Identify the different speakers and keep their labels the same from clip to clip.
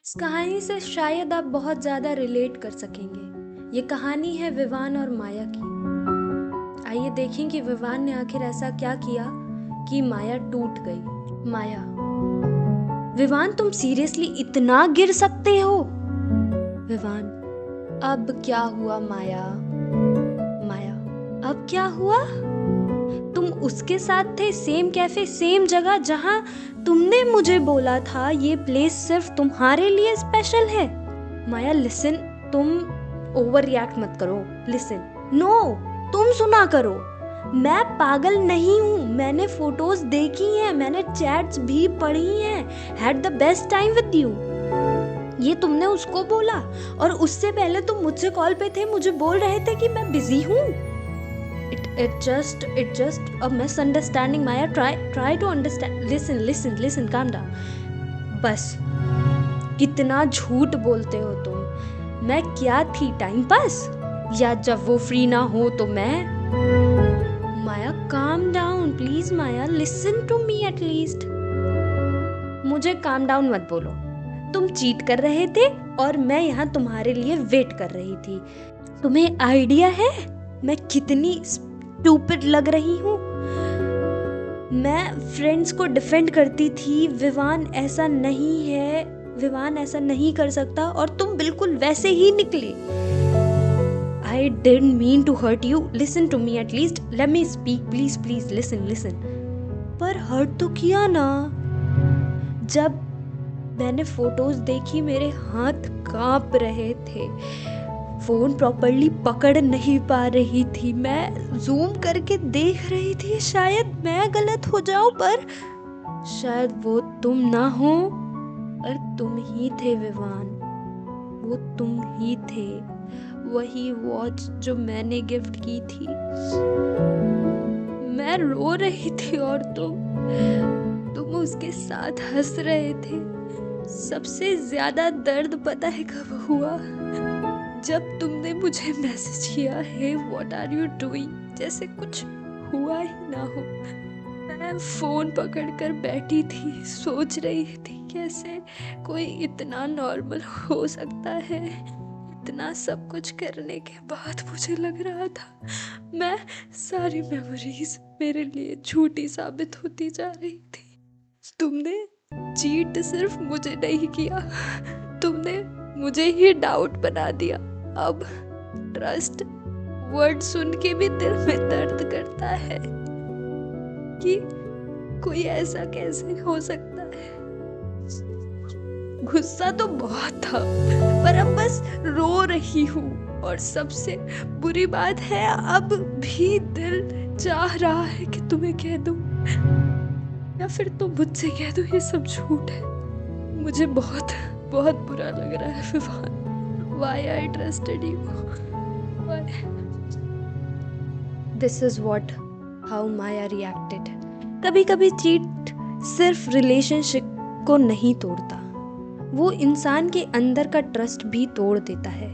Speaker 1: इस कहानी से शायद आप बहुत ज़्यादा रिलेट कर सकेंगे। ये कहानी है विवान और माया की। आइए देखें कि विवान ने आखिर ऐसा क्या किया कि माया टूट गई। माया, विवान तुम सीरियसली इतना गिर सकते हो? विवान, अब क्या हुआ माया? माया, अब क्या हुआ? तुम उसके साथ थे, सेम कैफे सेम जगह, जहां तुमने मुझे बोला था ये प्लेस सिर्फ तुम्हारे लिए स्पेशल है। माया लिसन, तुम ओवर रिएक्ट मत करो। लिसन, नो, तुम सुना करो। मैं पागल नहीं हूँ, मैंने फोटोज देखी हैं, मैंने चैट्स भी पढ़ी हैं। Had the best time with you, ये तुमने उसको बोला। और उससे पहले तुम मुझसे कॉल पे थे, मुझे बोल रहे थे कि मैं बिजी हूँ। It just a misunderstanding, Maya. Try to understand. Listen, calm down. बस, कितना झूठ बोलते हो तुम। मैं क्या थी, टाइम पास? या जब वो फ्री ना हो तो मैं? माया, calm down please. Maya, listen to me at least. मुझे calm down मत बोलो। तुम चीट कर रहे थे और मैं यहाँ तुम्हारे लिए वेट कर रही थी। तुम्हें आइडिया है मैं कितनी स्टूपिड लग रही हूँ? मैं फ्रेंड्स को डिफेंड करती थी, विवान ऐसा नहीं है, विवान ऐसा नहीं कर सकता, और तुम बिल्कुल वैसे ही निकले। I didn't mean to hurt you. Listen to me at least. Let me speak. Please listen. पर हर्ट तो किया ना। जब मैंने फोटोज देखी मेरे हाथ कांप रहे थे, फोन प्रॉपर्ली पकड़ नहीं पा रही थी, मैं जूम करके देख रही थी। शायद मैं गलत हो जाऊं, पर शायद वो तुम ना हो, और तुम ही थे विवान, वो तुम ही थे। वही वॉच जो मैंने गिफ्ट की थी। मैं रो रही थी और तुम उसके साथ हंस रहे थे। सबसे ज्यादा दर्द पता है कब हुआ? जब तुमने मुझे मैसेज किया, hey what are you doing, जैसे कुछ हुआ ही ना हो। मैं फोन पकड़कर बैठी थी, सोच रही थी कैसे कोई इतना नॉर्मल हो सकता है। इतना सब कुछ करने के बाद मुझे लग रहा था मैं सारी मेमोरीज मेरे लिए झूठी साबित होती जा रही थी। तुमने चीट सिर्फ मुझे नहीं किया, तुमने मुझे ही डाउट बना दिया। अब ट्रस्ट वर्ड सुन के भी दिल में दर्द करता है कि कोई ऐसा कैसे हो सकता है। गुस्सा तो बहुत था, पर अब बस रो रही हूँ। और सबसे बुरी बात है, अब भी दिल चाह रहा है कि तुम्हें कह दूं, या फिर तुम मुझसे कह दो ये सब झूठ है। मुझे बहुत बहुत बुरा लग रहा है Vivaan. Why I trusted you? Why? This is how Maya reacted. कभी-कभी चीट सिर्फ रिलेशनशिप को नहीं तोड़ता, वो इंसान के अंदर का ट्रस्ट भी तोड़ देता है।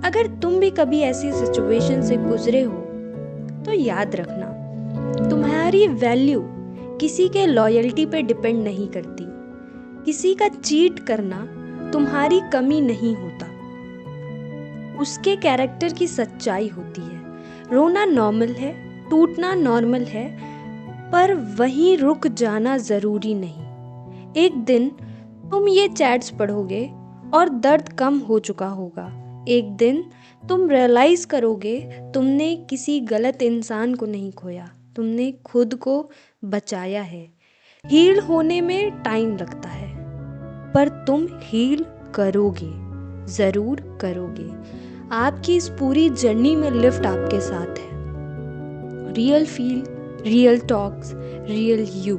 Speaker 1: अगर तुम भी कभी ऐसी सिचुएशन से गुजरे हो तो याद रखना, तुम्हारी वैल्यू किसी के लॉयल्टी पे डिपेंड नहीं करती। किसी का चीट करना तुम्हारी कमी नहीं होता, उसके कैरेक्टर की सच्चाई होती है। रोना नॉर्मल है, टूटना नॉर्मल है, पर वहीं रुक जाना जरूरी नहीं। एक दिन तुम ये चैट्स पढ़ोगे और दर्द कम हो चुका होगा। एक दिन तुम रियलाइज करोगे तुमने किसी गलत इंसान को नहीं खोया, तुमने खुद को बचाया है। हील होने में टाइम लगता है, पर तुम हील करोगे, जरूर करोगे। आपकी इस पूरी जर्नी में लिफ्ट आपके साथ है। Real feel, real talks, real you.